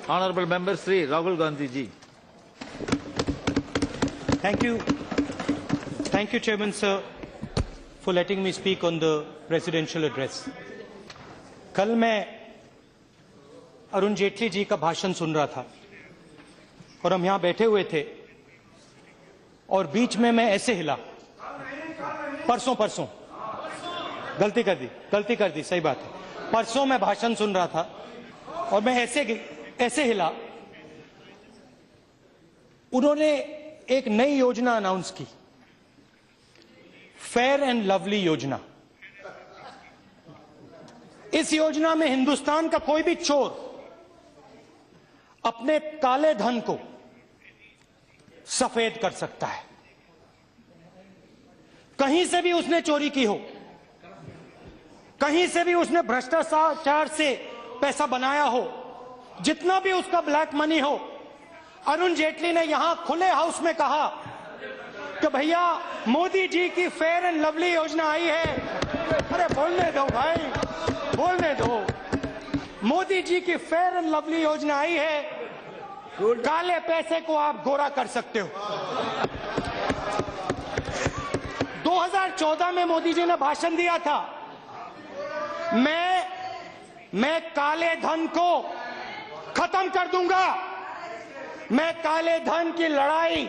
Honorable Member Sri Rahul Gandhi ji. Thank you, Chairman Sir, for letting me speak on the presidential address. कल मैं अरुण जेटली जी का भाषण सुन रहा था और हम यहाँ बैठे हुए थे और बीच में मैं ऐसे हिला। परसों गलती कर दी, सही बात है। परसों मैं भाषण सुन रहा था और मैं ऐसे हिला। उन्होंने एक नई योजना अनाउंस की, फेयर एंड लवली योजना। इस योजना में हिंदुस्तान का कोई भी चोर अपने काले धन को सफेद कर सकता है। कहीं से भी उसने चोरी की हो, कहीं से भी उसने भ्रष्टाचार से पैसा बनाया हो, जितना भी उसका ब्लैक मनी हो, अरुण जेटली ने यहां खुले हाउस में कहा कि भैया मोदी जी की फेयर एंड लवली योजना आई है। अरे बोलने दो भाई, बोलने दो। मोदी जी की फेयर एंड लवली योजना आई है, काले पैसे को आप गोरा कर सकते हो। 2014 में मोदी जी ने भाषण दिया था, मैं काले धन को खत्म कर दूंगा, मैं काले धन की लड़ाई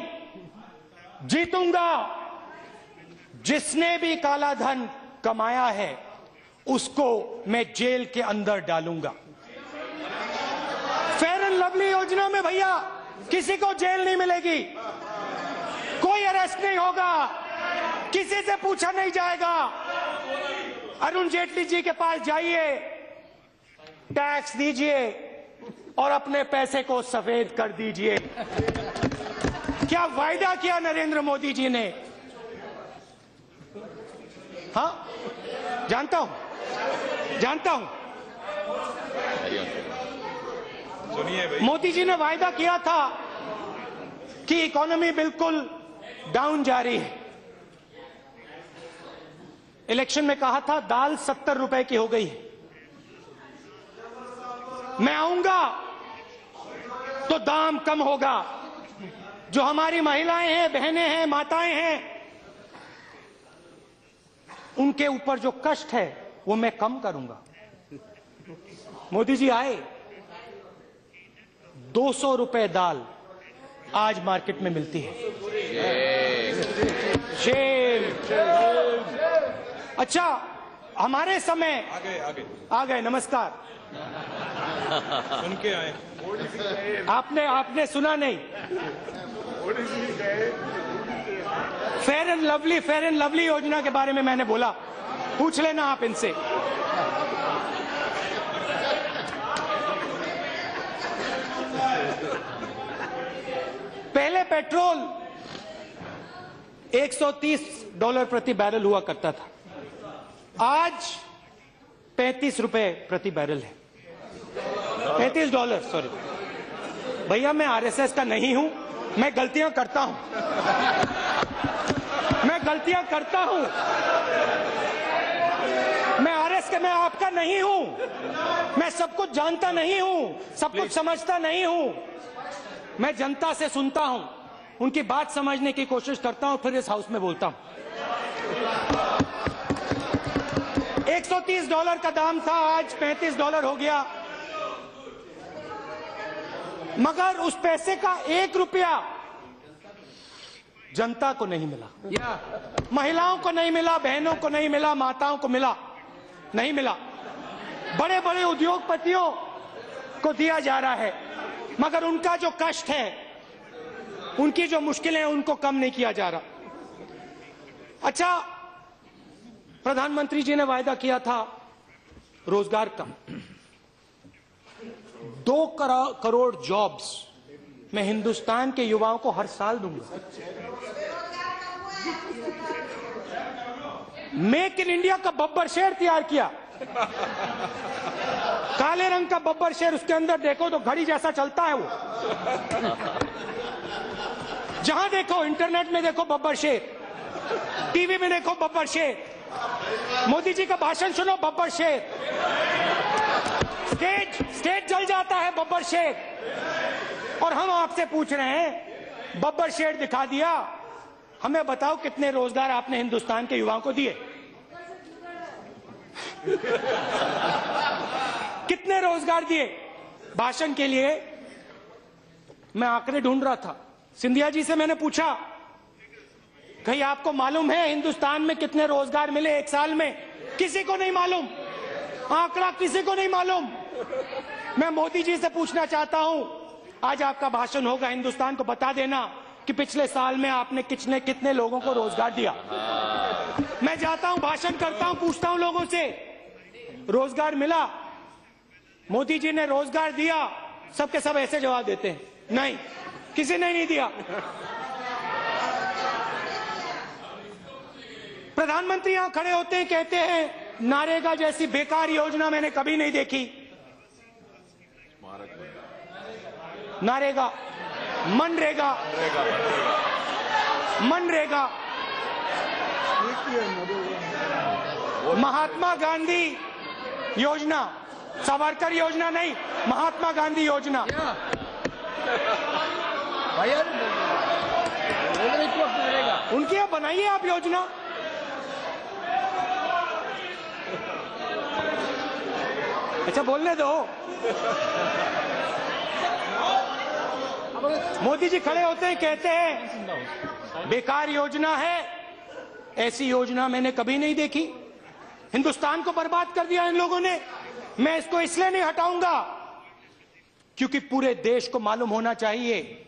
जीतूंगा। जिसने भी काला धन कमाया है उसको मैं जेल के अंदर डालूंगा। फेयर एंड लवली योजना में भैया किसी को जेल नहीं मिलेगी, कोई अरेस्ट नहीं होगा, किसी से पूछा नहीं जाएगा। अरुण जेटली जी के पास जाइए, टैक्स दीजिए और अपने पैसे को सफेद कर दीजिए। क्या वायदा किया नरेंद्र मोदी जी ने? हाँ, जानता हूं। मोदी जी ने वायदा किया था कि इकोनॉमी बिल्कुल डाउन जा रही है। इलेक्शन में कहा था दाल 70 रुपए की हो गई है। मैं आऊंगा तो दाम कम होगा। जो हमारी महिलाएं हैं, बहनें हैं, माताएं हैं, उनके ऊपर जो कष्ट है वो मैं कम करूंगा। मोदी जी आए, 200 रुपए दाल आज मार्केट में मिलती है। शेर। अच्छा, हमारे समय आ गए। नमस्कार। सुन के आए। आपने सुना नहीं। फेयर एंड लवली योजना के बारे में मैंने बोला, पूछ लेना आप इनसे। पहले पेट्रोल $130 प्रति बैरल हुआ करता था, आज $35 प्रति बैरल है। $35, सॉरी भैया, मैं आरएसएस का नहीं हूं, मैं गलतियां करता हूं। मैं आरएस का, मैं आपका नहीं हूं, मैं सब कुछ जानता नहीं हूं, सब कुछ समझता नहीं हूं। मैं जनता से सुनता हूं, उनकी बात समझने की कोशिश करता हूं, फिर इस हाउस में बोलता हूं। $130 का दाम था, आज $35 हो गया। मगर उस पैसे का 1 रुपया जनता को नहीं मिला, महिलाओं को नहीं मिला, बहनों को नहीं मिला, माताओं को नहीं मिला। बड़े बड़े उद्योगपतियों को दिया जा रहा है, मगर उनका जो कष्ट है, उनकी जो मुश्किलें हैं, उनको कम नहीं किया जा रहा। अच्छा, प्रधानमंत्री जी ने वायदा किया था रोजगार का। 2 करोड़ जॉब्स मैं हिंदुस्तान के युवाओं को हर साल दूंगा। मेक इन इंडिया का बब्बर शेर तैयार किया, काले रंग का बब्बर शेर, उसके अंदर देखो तो घड़ी जैसा चलता है वो। जहां देखो, इंटरनेट में देखो बब्बर शेर, टीवी में देखो बब्बर शेर, मोदी जी का भाषण सुनो बब्बर शेर। स्टेज जल जाता है बब्बर शेड। और हम आपसे पूछ रहे हैं, बब्बर शेड दिखा दिया, हमें बताओ कितने रोजगार आपने हिंदुस्तान के युवाओं को दिए? कितने रोजगार दिए? भाषण के लिए मैं आंकड़े ढूंढ रहा था, सिंधिया जी से मैंने पूछा, कहीं आपको मालूम है हिंदुस्तान में कितने रोजगार मिले एक साल में? किसी को नहीं मालूम, आंकड़ा किसी को नहीं मालूम। मैं मोदी जी से पूछना चाहता हूं, आज आपका भाषण होगा, हिंदुस्तान को बता देना कि पिछले साल में आपने कितने लोगों को रोजगार दिया। मैं जाता हूं, भाषण करता हूं, पूछता हूं लोगों से, रोजगार मिला? मोदी जी ने रोजगार दिया? सबके सब ऐसे जवाब देते हैं, नहीं, किसी ने नहीं दिया। प्रधानमंत्री यहां खड़े होते हैं, कहते हैं नारेगा जैसी बेकार योजना मैंने कभी नहीं देखी। नारेगा, मनरेगा, मनरेगा, महात्मा गांधी योजना, सावरकर योजना नहीं, महात्मा गांधी योजना। उनकी आप बनाइए आप योजना। अच्छा बोलने दो। मोदी जी खड़े होते हैं, कहते हैं बेकार योजना है, ऐसी योजना मैंने कभी नहीं देखी। हिंदुस्तान को बर्बाद कर दिया इन लोगों ने। मैं इसको इसलिए नहीं हटाऊंगा क्योंकि पूरे देश को मालूम होना चाहिए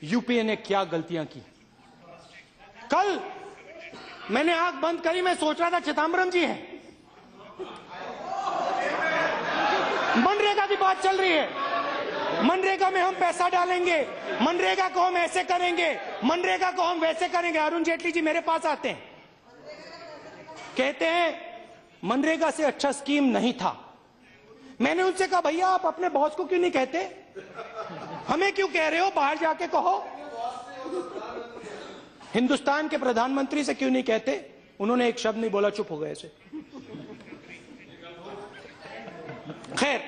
यूपीए ने क्या गलतियां की। कल मैंने आंख बंद करी, मैं सोच रहा था चिदंबरम जी हैं, मनरेगा की बात चल रही है, मनरेगा में हम पैसा डालेंगे, मनरेगा को हम ऐसे करेंगे, मनरेगा को हम वैसे करेंगे। अरुण जेटली जी मेरे पास आते हैं, कहते हैं मनरेगा से अच्छा स्कीम नहीं था। मैंने उनसे कहा भैया आप अपने बॉस को क्यों नहीं कहते, हमें क्यों कह रहे हो, बाहर जाके कहो। हिंदुस्तान के प्रधानमंत्री से क्यों नहीं कहते? उन्होंने एक शब्द नहीं बोला, चुप हो गए ऐसे। खैर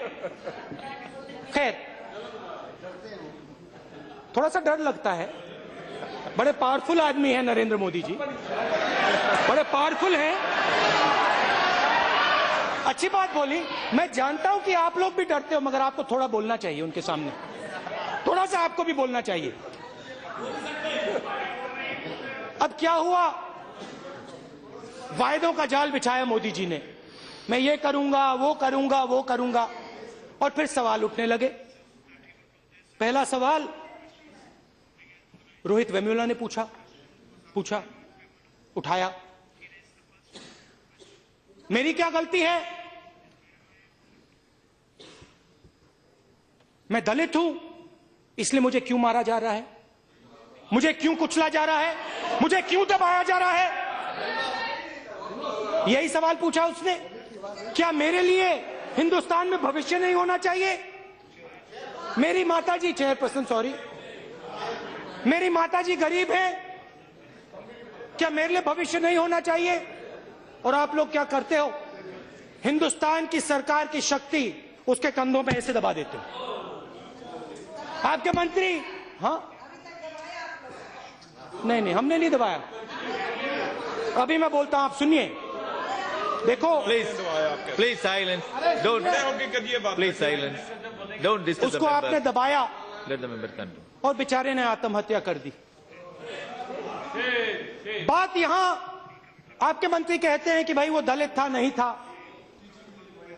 थोड़ा सा डर लगता है, बड़े पावरफुल आदमी है नरेंद्र मोदी जी, बड़े पावरफुल हैं। अच्छी बात बोली, मैं जानता हूं कि आप लोग भी डरते हो, मगर आपको थोड़ा बोलना चाहिए उनके सामने, थोड़ा सा आपको भी बोलना चाहिए। अब क्या हुआ, वायदों का जाल बिछाया मोदी जी ने, मैं ये करूंगा, वो करूंगा, वो करूंगा, और फिर सवाल उठने लगे। पहला सवाल रोहित वेमुला ने पूछा, उठाया, मेरी क्या गलती है? मैं दलित हूं इसलिए मुझे क्यों मारा जा रहा है, मुझे क्यों कुचला जा रहा है, मुझे क्यों दबाया जा रहा है? यही सवाल पूछा उसने। क्या मेरे लिए हिंदुस्तान में भविष्य नहीं होना चाहिए? मेरी माताजी, चेयरपर्सन सॉरी, मेरी माताजी गरीब है, क्या मेरे लिए भविष्य नहीं होना चाहिए? और आप लोग क्या करते हो, हिंदुस्तान की सरकार की शक्ति उसके कंधों पे ऐसे दबा देते हो। आपके मंत्री, हाँ नहीं हमने नहीं दबाया, अभी मैं बोलता हूं, आप सुनिए। देखो please silence, don't please silence, don't disturb the उसको आपने दबाया, लेट द मेंबर कंटिन्यू, और बेचारे ने आत्महत्या कर दी। बात यहां आपके मंत्री कहते हैं कि भाई वो दलित था, नहीं था।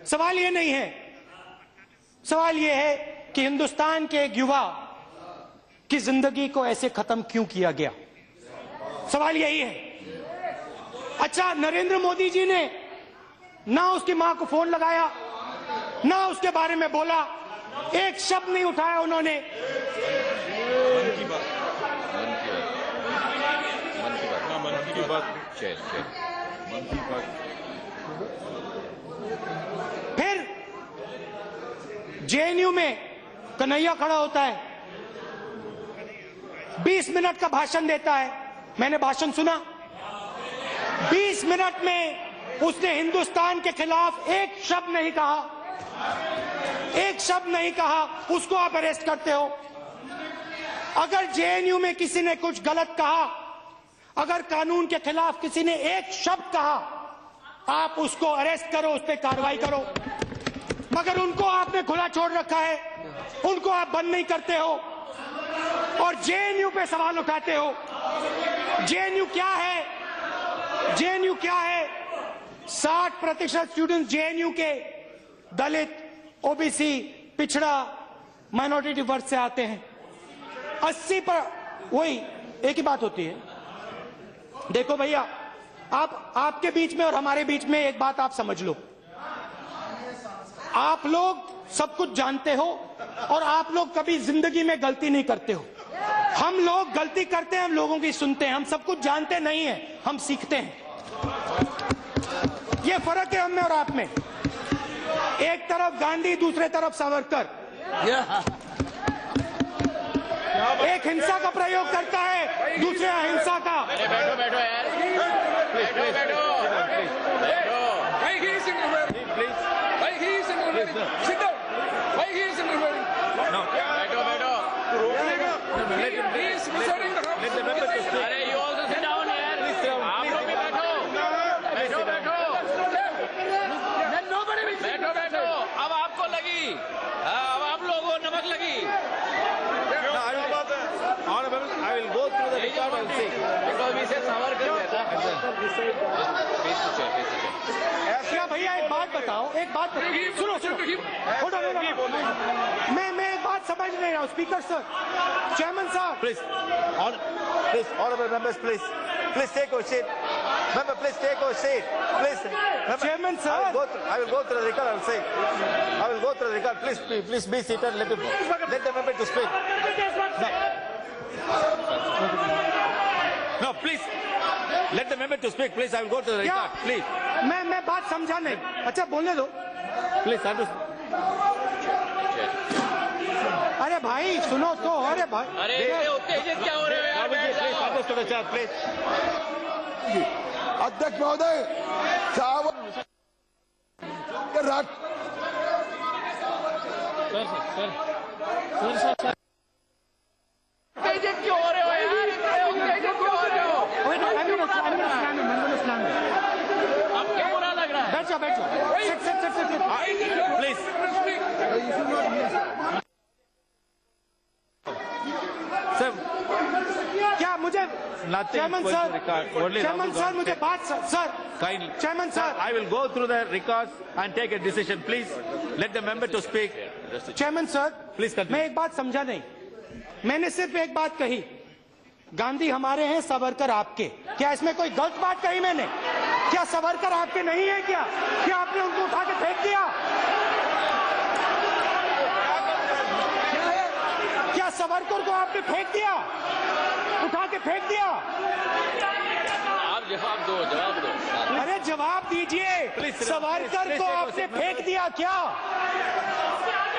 सवाल ये नहीं है, सवाल ये है कि हिंदुस्तान के एक युवा की जिंदगी को ऐसे खत्म क्यों किया गया, सवाल यही है। अच्छा, नरेंद्र मोदी जी ने ना उसकी मां को फोन लगाया, ना उसके बारे में बोला, एक शब्द नहीं उठाया उन्होंने। फिर जेएनयू में कन्हैया खड़ा होता है, 20 मिनट का भाषण देता है, मैंने भाषण सुना। 20 मिनट में उसने हिंदुस्तान के खिलाफ एक शब्द नहीं कहा, एक शब्द नहीं कहा, उसको आप अरेस्ट करते हो। अगर जेएनयू में किसी ने कुछ गलत कहा, अगर कानून के खिलाफ किसी ने एक शब्द कहा, आप उसको अरेस्ट करो, उस पर कार्रवाई करो। मगर उनको आपने खुला छोड़ रखा है, उनको आप बंद नहीं करते हो और जेएनयू पे सवाल उठाते हो। जेएनयू क्या है? जेएनयू क्या है? 60% स्टूडेंट जेएनयू के दलित, ओबीसी, पिछड़ा, माइनॉरिटी वर्ग से आते हैं। 80 पर वही एक ही बात होती है। देखो भैया, आपके बीच में और हमारे बीच में एक बात आप समझ लो, आप लोग सब कुछ जानते हो और आप लोग कभी जिंदगी में गलती नहीं करते हो। हम लोग गलती करते हैं, हम लोगों की सुनते हैं, हम सब कुछ जानते नहीं हैं, हम सीखते हैं। ये फर्क है हम में और आप में। एक तरफ गांधी, दूसरे तरफ सावरकर। एक हिंसा का प्रयोग करता है, दूसरे अहिंसा का। बैठो बैठो यार, बैठो बैठो बैठो। Why he is interfering? Why he is interfering? Sit down. Why he is interfering? बैठो बैठो। He is disorderly the house. अरे you also sit down यार। आप लोग भी बैठो बैठो बैठो बैठो बैठो। अब आपको लगी, अब आप लोगों को नमक लगी। I will go through the record and see. Because we said Savarkar क्या भैया एक बात बताओ, एक बात बताओ। सुनो सुनो, hold on। मैं एक बात समझ नहीं रहा हूँ। स्पीकर सर, चेयरमैन साहब, Please, honorable members, please take your seat. Member, please take your seat. Please, member, Chairman, sir. I will go through the record. I will say, I will go through the record. Please be seated. Let the member to speak. No, please. Let the member to speak. Please, I will go to the क्या? record. Please, मैं बात समझा नहीं। अच्छा बोलने दो। please, अरे भाई सुनो तो, अरे भाई। अरे इतने उत्तेजित क्या हो रहे हो यार? बैठ please, जाओ। to the chair, please. अध्यक्ष महोदय, उत्तेजित क्यों हो रहे हो यार? इतने उत्तेजित क्यों हो रहे हो? अब क्या बुरा लग रहा है? बैठ जाओ, बैठ जाओ। सिट। Please. Sir, क्या मुझे nothing chairman is going to record. Sir, Only chairman Rahul sir Gandhi. मुझे बात sir, Kindly. Chairman sir, I will go through the records and take a decision. Please let the member to speak. Chairman sir, Please continue. मैं एक बात समझा नहीं। मैंने सिर्फ एक बात कही, गांधी हमारे हैं, सावरकर आपके। क्या इसमें कोई गलत बात कही मैंने? क्या सावरकर आपके नहीं है क्या? क्या आपने उनको उठा के फेंक दिया? क्या सावरकर को आपने फेंक दिया? उठा के फेंक दिया? आप जवाब दो, जवाब दो। अरे जवाब दीजिए। Please, सावरकर please, को please, आपने please, फेंक दिया क्या?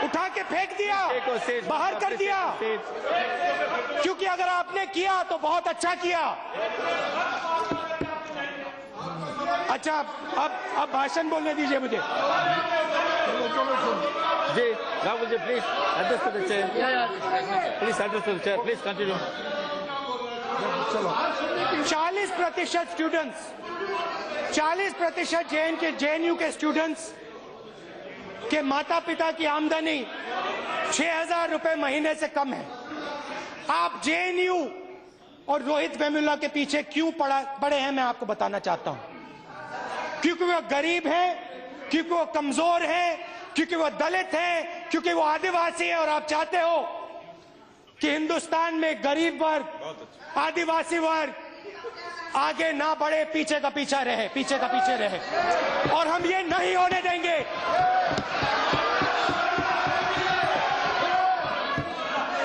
उठा के फेंक दिया, Take your seat. बाहर कर Please दिया। take your seat. क्योंकि अगर आपने किया तो बहुत अच्छा किया। अच्छा, अब भाषण बोलने दीजिए मुझे। Ji, Rahul ji, please address to the chair. Please address to the chair. Please continue. 40% students, 40% JNU के स्टूडेंट्स के माता पिता की आमदनी 6,000 रुपए महीने से कम है। आप जेएनयू और रोहित वेमुला के पीछे क्यों पड़े हैं, मैं आपको बताना चाहता हूं। क्योंकि वो गरीब हैं, क्योंकि वो कमजोर हैं, क्योंकि वो दलित हैं, क्योंकि वो आदिवासी है। और आप चाहते हो कि हिंदुस्तान में गरीब वर्ग, आदिवासी वर्ग आगे ना बढ़े, पीछे का पीछे रहे। और हम ये नहीं होने देंगे।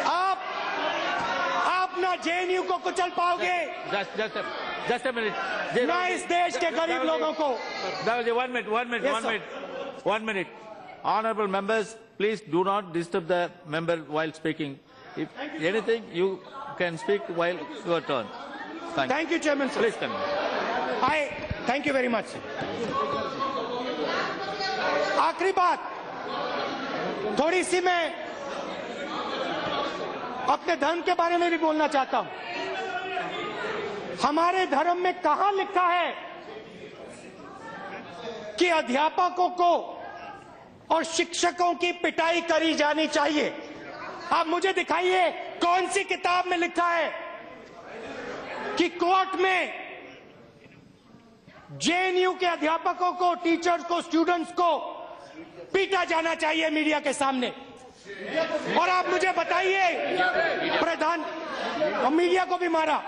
आप ना जेएनयू को कुचल पाओगे, Just a minute. ना इस देश के गरीब लोगों को। Rahul ji, 1 minute. Yes, sir. 1 minute. Honorable members, please do not disturb the member while speaking. If anything, you can speak while your turn. Thank you, Chairman, sir. Please continue. Thank you very much. आखिरी बात, थोड़ी सी मैं अपने धर्म के बारे में भी बोलना चाहता हूं। हमारे धर्म में कहां लिखा है कि अध्यापकों को और शिक्षकों की पिटाई करी जानी चाहिए? आप मुझे दिखाइए कौन सी किताब में लिखा है कि कोर्ट में जेएनयू के अध्यापकों को, टीचर्स को, स्टूडेंट्स को पीटा जाना चाहिए मीडिया के सामने। और आप मुझे बताइए, प्रधान और मीडिया को भी मारा।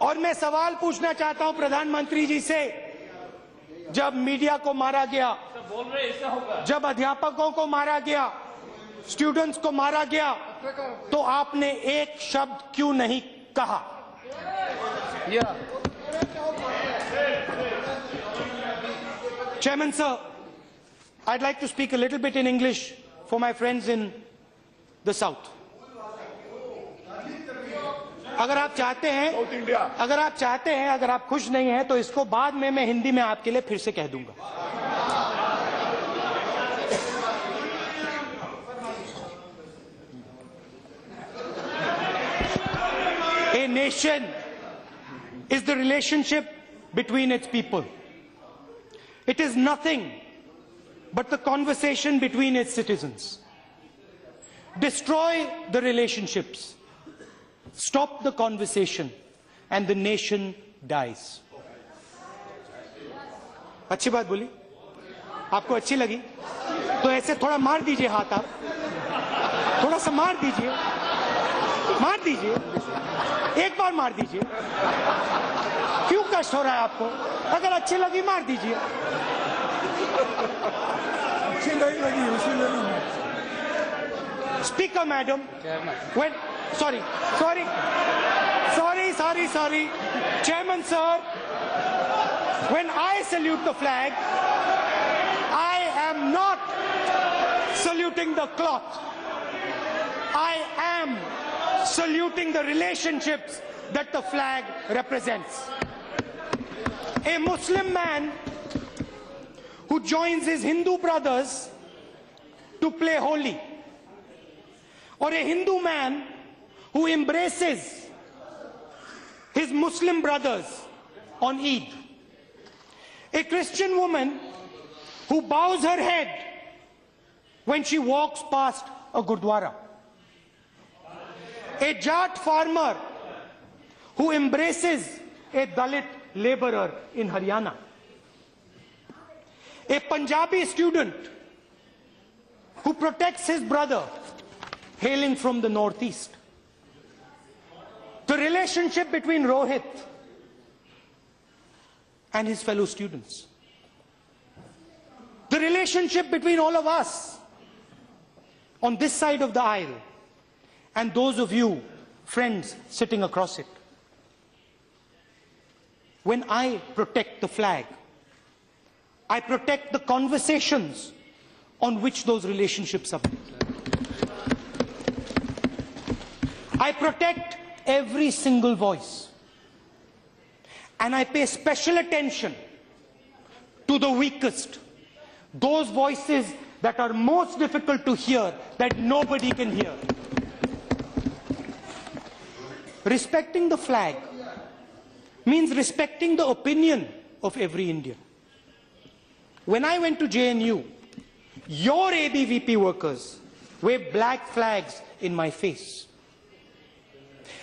और मैं सवाल पूछना चाहता हूं प्रधानमंत्री जी से, जब मीडिया को मारा गया, जब अध्यापकों को मारा गया, स्टूडेंट्स को मारा गया, तो आपने एक शब्द क्यों नहीं कहा? Chairman sir, I'd like to speak a little bit in English for my friends in the South. अगर आप चाहते हैं, अगर आप खुश नहीं हैं, तो इसको बाद में मैं हिंदी में आपके लिए फिर से कह दूंगा। A nation is the relationship between its people. It is nothing but the conversation between its citizens. Destroy the relationships, stop the conversation, and the nation dies. अच्छी बात बोली? आपको अच्छी लगी? तो ऐसे थोड़ा मार दीजिए हाथ, आप थोड़ा सा मार दीजिए, एक बार मार दीजिए। क्यों कष्ट हो रहा है आपको? अगर अच्छी लगी मार दीजिए। अच्छी नहीं लगी इसलिए। Speaker madam, when sorry, Chairman sir, when I salute the flag, I am not saluting the cloth. I am saluting the relationships that the flag represents. A Muslim man who joins his Hindu brothers to play Holi, or a Hindu man who embraces his Muslim brothers on Eid, a Christian woman who bows her head when she walks past a Gurdwara, a Jat farmer who embraces a Dalit laborer in Haryana, a Punjabi student who protects his brother hailing from the northeast. The relationship between Rohit and his fellow students. The relationship between all of us on this side of the aisle and those of you, friends, sitting across it. When I protect the flag, I protect the conversations on which those relationships are built. I protect every single voice. And I pay special attention to the weakest, those voices that are most difficult to hear, that nobody can hear. Respecting the flag means respecting the opinion of every Indian. When I went to JNU, your ABVP workers waved black flags in my face.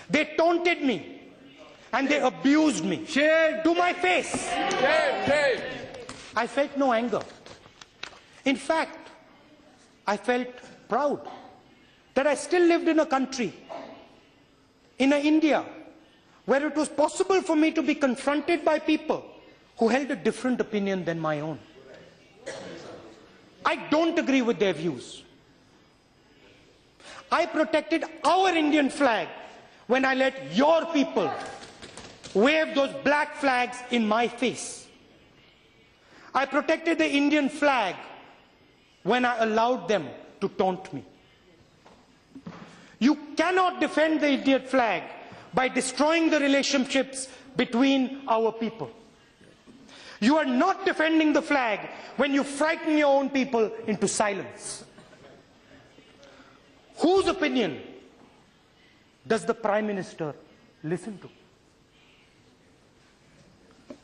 They taunted me and they abused me to my face. I felt no anger. In fact, I felt proud that I still lived in a country, in India, where it was possible for me to be confronted by people who held a different opinion than my own. I don't agree with their views. I protected our Indian flag when I let your people wave those black flags in my face. I protected the Indian flag when I allowed them to taunt me. You cannot defend the Indian flag by destroying the relationships between our people. You are not defending the flag when you frighten your own people into silence. Whose opinion does the Prime Minister listen to?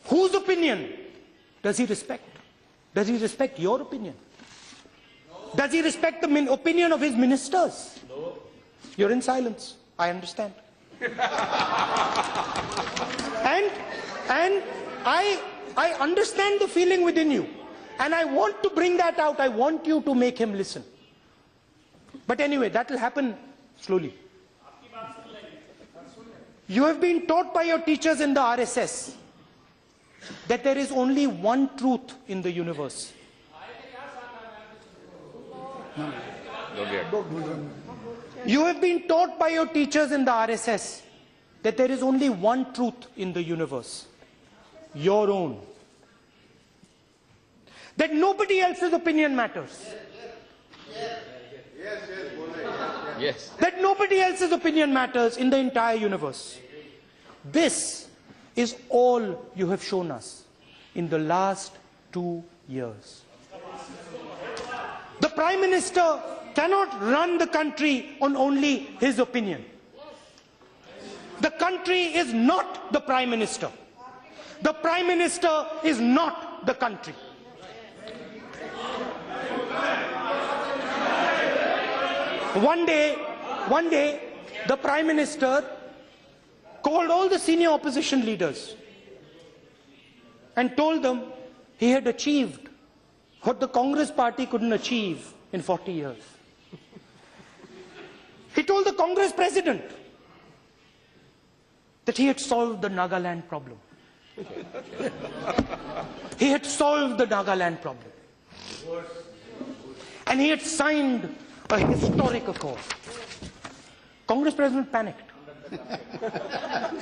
Whose opinion does he respect? Does he respect your opinion? Does he respect the opinion of his ministers? No. You're in silence. I understand. and I understand the feeling within you. And I want to bring that out. I want you to make him listen. But anyway, that will happen slowly. You have been taught by your teachers in the RSS that there is only one truth in the universe. You have been taught by your teachers in the RSS that there is only one truth in the universe. Your own. That nobody else's opinion matters. Yes. That nobody else's opinion matters in the entire universe. This is all you have shown us in the last 2 years. The Prime Minister cannot run the country on only his opinion. The country is not the Prime Minister. The Prime Minister is not the country. One day, the Prime Minister called all the senior opposition leaders and told them he had achieved what the Congress party couldn't achieve in 40 years. He told the Congress president that he had solved the Nagaland problem. He had solved the Nagaland problem. And he had signed a historic accord. Congress president panicked.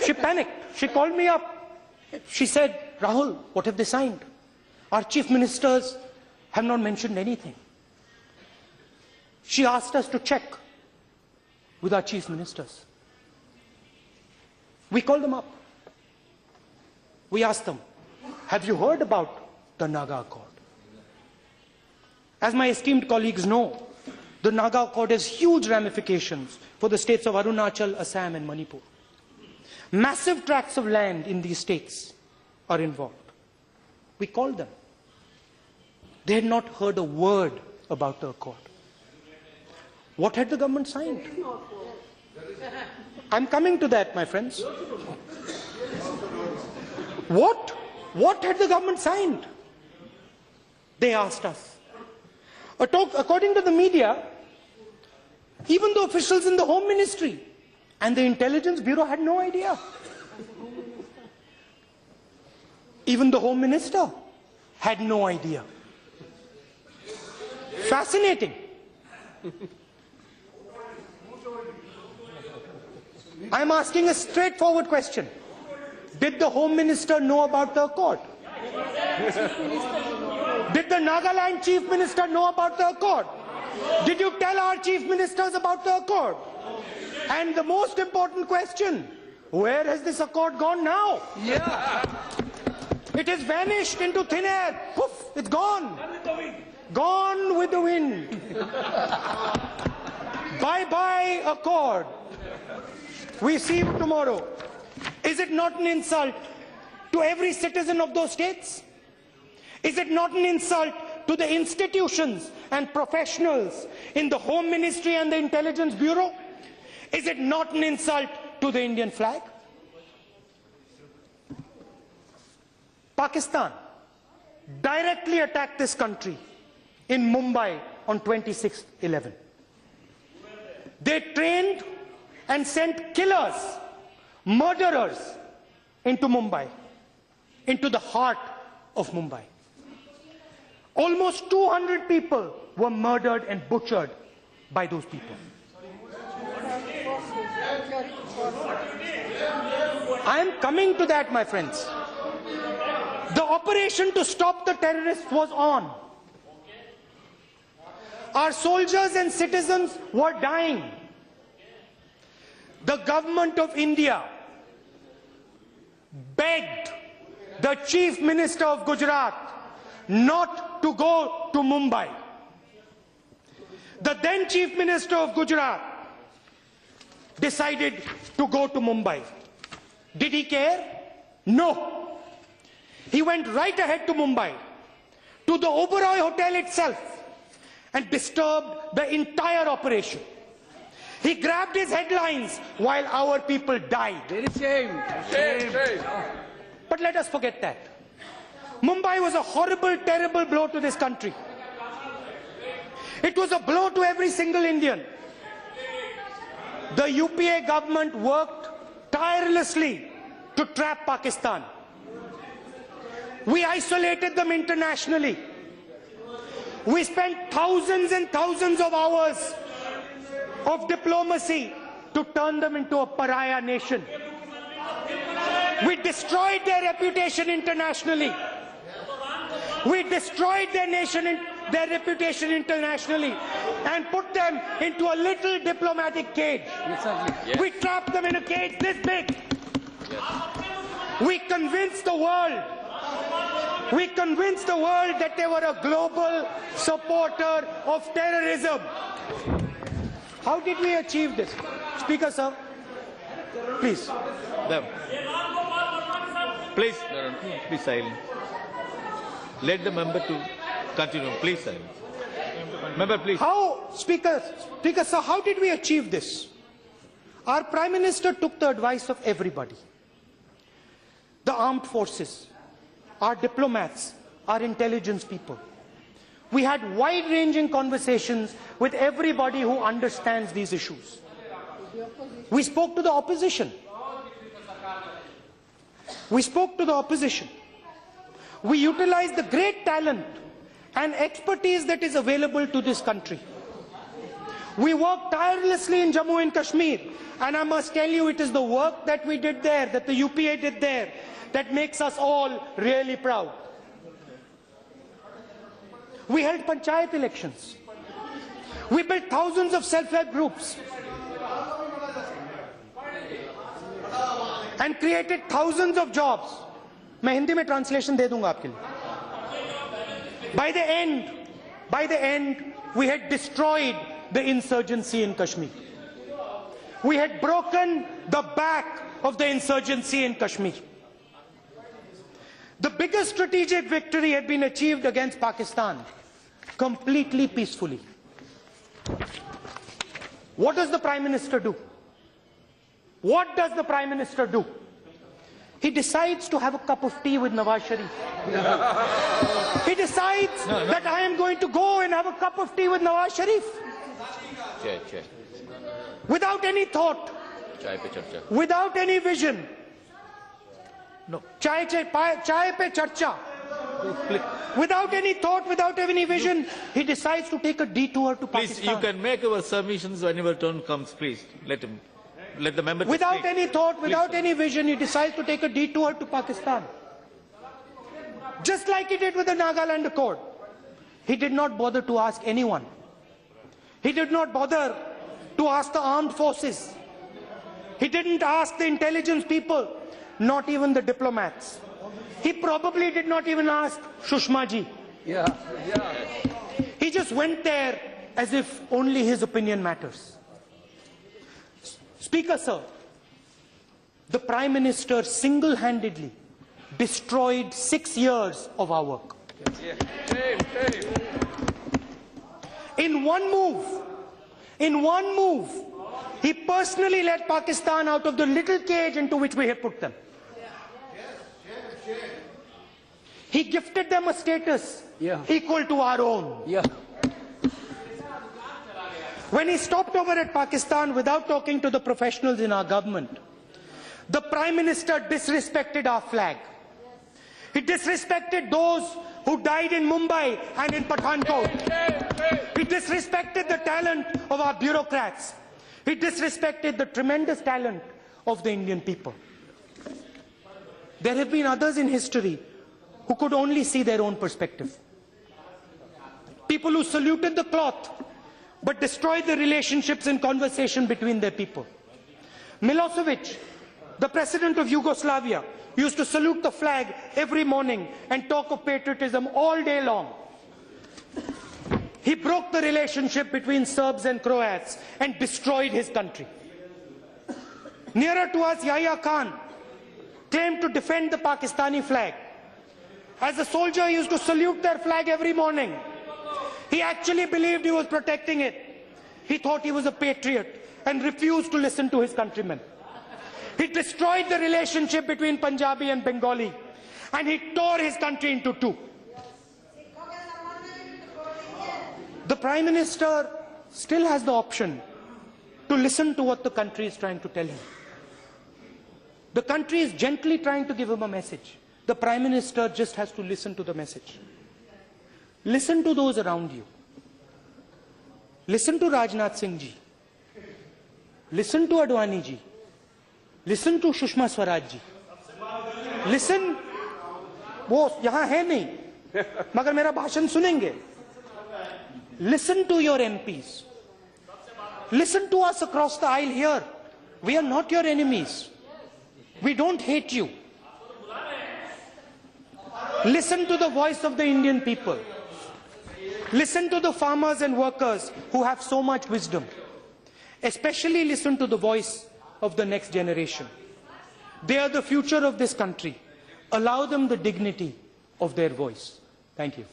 She panicked. She called me up. She said, Rahul, what have they signed? Our chief ministers have not mentioned anything. She asked us to check with our chief ministers. We called them up. We asked them, have you heard about the Naga Accord? As my esteemed colleagues know, the Naga Accord has huge ramifications for the states of Arunachal, Assam and Manipur. Massive tracts of land in these states are involved. We called them. They had not heard a word about the accord. What had the government signed? I'm coming to that, my friends. What had the government signed? They asked us. According to the media, even the officials in the Home Ministry and the Intelligence Bureau had no idea. Even the Home Minister had no idea. Fascinating. I'm asking a straightforward question. Did the Home Minister know about the accord? Did the Nagaland Chief Minister know about the accord? Did you tell our Chief Ministers about the accord? And the most important question, where has this accord gone now? Yeah. It has vanished into thin air. Poof, it's gone. Gone with the wind. Bye-bye accord. We see you tomorrow. Is it not an insult to every citizen of those states? Is it not an insult to the institutions and professionals in the Home Ministry and the Intelligence Bureau? Is it not an insult to the Indian flag? Pakistan directly attacked this country in Mumbai on 26/11. They trained and sent killers, murderers into Mumbai, into the heart of Mumbai. Almost 200 people were murdered and butchered by those people. I am coming to that, my friends. The operation to stop the terrorists was on. Our soldiers and citizens were dying. The government of India begged the Chief Minister of Gujarat not to go to Mumbai. The then Chief Minister of Gujarat decided to go to Mumbai. Did he care? No. He went right ahead to Mumbai, to the Oberoi Hotel itself, and disturbed the entire operation. He grabbed his headlines while our people died. Very shame. Shame. But let us forget that. Mumbai was a horrible, terrible blow to this country. It was a blow to every single Indian. The UPA government worked tirelessly to trap Pakistan. We isolated them internationally. We spent thousands and thousands of hours of diplomacy to turn them into a pariah nation. We destroyed their reputation internationally. We destroyed their reputation internationally and put them into a little diplomatic cage. Yes. We trapped them in a cage this big. We convinced the world that they were a global supporter of terrorism. How did we achieve this? Speaker, sir, please. Please, be silent. Let the member to continue. Please, silent. Member, please. How, Speaker, sir, how did we achieve this? Our Prime Minister took the advice of everybody. The armed forces, our diplomats, our intelligence people. We had wide-ranging conversations with everybody who understands these issues. We spoke to the opposition. We utilized the great talent and expertise that is available to this country. We worked tirelessly in Jammu and Kashmir, and I must tell you, it is the work that we did there, that the UPA did there, that makes us all really proud. We held panchayat elections. We built thousands of self-help groups and created thousands of jobs. मैं हिंदी में translation दे दूंगा आपके लिए. By the end, we had destroyed the insurgency in Kashmir. We had broken the back of the insurgency in Kashmir. The biggest strategic victory had been achieved against Pakistan, completely peacefully. What does the Prime Minister do? What does the Prime Minister do? He decides to have a cup of tea with Nawaz Sharif. He decides that I am going to go and have a cup of tea with Nawaz Sharif. Without any thought, without any vision. No. Chai pe charcha. Without any thought, without any vision, he decides to take a detour to Please, Pakistan. you can make your submissions when your turn comes. Please, let the member to Without speak. any thought, without Please, any vision, he decides to take a detour to Pakistan. Just like he did with the Nagaland Accord. He did not bother to ask anyone. He did not bother to ask the armed forces. He didn't ask the intelligence people, not even the diplomats. He probably did not even ask Sushma ji. He just went there as if only his opinion matters. Speaker, sir, the Prime Minister single-handedly destroyed 6 years of our work. In one move, he personally led Pakistan out of the little cage into which we have put them. He gifted them a status equal to our own. When he stopped over at Pakistan without talking to the professionals in our government, the Prime Minister disrespected our flag. He disrespected those who died in Mumbai and in Pathankot. He disrespected the talent of our bureaucrats. He disrespected the tremendous talent of the Indian people. There have been others in history who could only see their own perspective. People who saluted the cloth but destroyed the relationships and conversation between their people. Milosevic, the president of Yugoslavia, used to salute the flag every morning and talk of patriotism all day long. He broke the relationship between Serbs and Croats and destroyed his country. Nearer to us, Yahya Khan claimed to defend the Pakistani flag. As a soldier, he used to salute their flag every morning. He actually believed he was protecting it. He thought he was a patriot and refused to listen to his countrymen. He destroyed the relationship between Punjabi and Bengali, and he tore his country into two. The Prime Minister still has the option to listen to what the country is trying to tell him. The country is gently trying to give him a message. The Prime Minister just has to listen to the message. Listen to those around you. Listen to Rajnath Singh ji. Listen to Advani ji. Listen to Sushma Swaraj ji. Listen, वो यहाँ है नहीं, मगर मेरा भाषण सुनेंगे. Listen to your MPs. Listen to us across the aisle here. We are not your enemies. We don't hate you. Listen to the voice of the Indian people. Listen to the farmers and workers who have so much wisdom. Especially listen to the voice of the next generation. They are the future of this country. Allow them the dignity of their voice. Thank you.